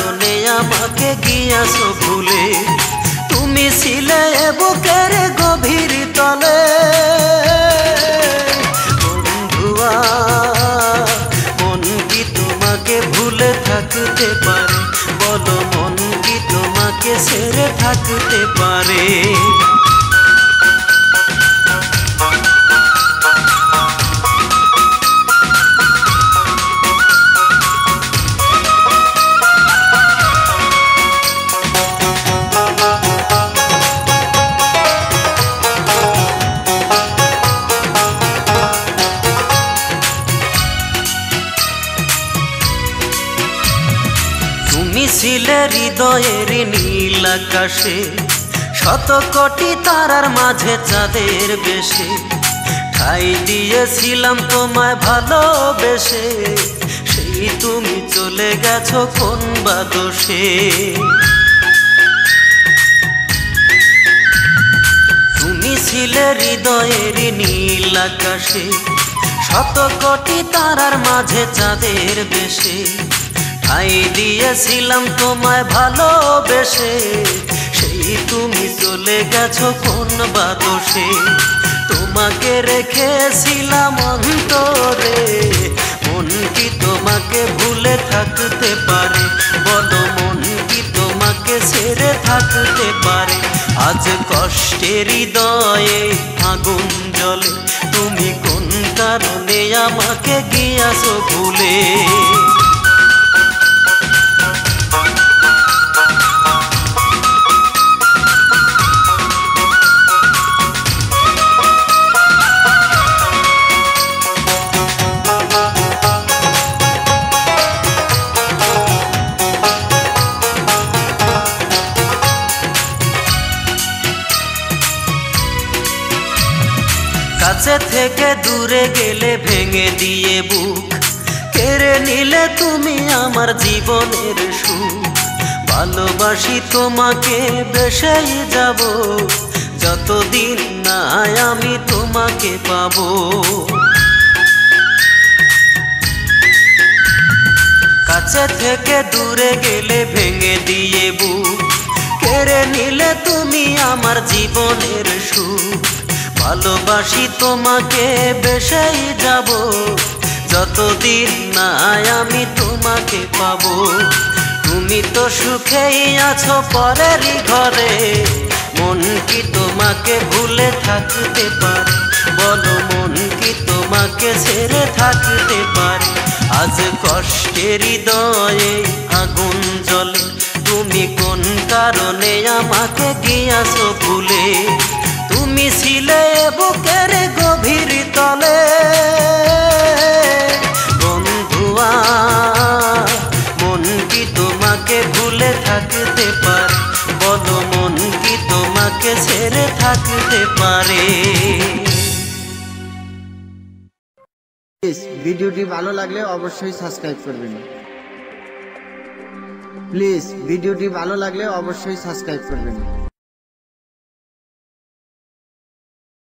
কারণে আমাকে গিয়াছো ভুলে। তুমি ছিলে বুকের গভীর তলে বন্ধুয়া, মন কি তোমাকে ভুলে থাকতে পারে? বলো মন কি তোমাকে ছেড়ে থাকতে পারে? তুমি ছিলে হৃদয়ের নীল আকাশে, শত কোটি তারার মাঝে চাঁদের বেশে। ঠাই দিয়েছিলাম তোমায় ভালোবেসে, সেই তুমি চলে গেছো কোন বা দোষে। তুমি ছিলে হৃদয়ের নীল আকাশে, শত কোটি তারার মাঝে চাঁদের বেশে। ঠাই দিয়েছিলাম তোমায় ভালোবেসে, সেই তুমি চলে গেছো কোন বা দোষে। তোমাকে রেখেছিলাম অন্তরে, মন কি তোমাকে ভুলে থাকতে পারে? বলো মন কি তোমাকে ছেড়ে থাকতে পারে? আজ কষ্টের হৃদয়ে আগুন জ্বলে, তুমি কোন কারণে আমাকে গিয়াছো ভুলে। কাছে থেকে দূরে গেলে ভেঙে দিয়ে বুক, কেড়ে নিলে তুমি আমার জীবনের সুখ। ভালোবাসি তোমাকে বেসেই যাব, যতদিন না আমি তোমাকে পাবো। কাছে থেকে দূরে গেলে ভেঙে দিয়ে বুক, কেড়ে নিলে তুমি আমার জীবনের সুখ। ভালোবাসি তোমাকে বেসেই যাব, যতদিন না আমি তোমাকে পাবো। তুমি তো সুখেই আছো পরেরই ঘরে, মন কি তোমাকে ভুলে থাকতে পারে? বলো মন কি তোমাকে ছেড়ে থাকতে পারে? আজ কষ্টের হৃদয়ে আগুন জ্বলে, তুমি কোন কারণে আমাকে গিয়াছো ভুলে। তুমি ছিলে বুকের গভীর তলে বন্ধুয়া, মন কি তোমাকে ভুলে থাকতে পারে? বলো মন কি তোমাকে ছেড়ে থাকতে পারে? ভিডিওটি ভালো লাগলে অবশ্যই সাবস্ক্রাইব করবেন। প্লিজ ভিডিওটি ভালো লাগলে অবশ্যই সাবস্ক্রাইব করবেন।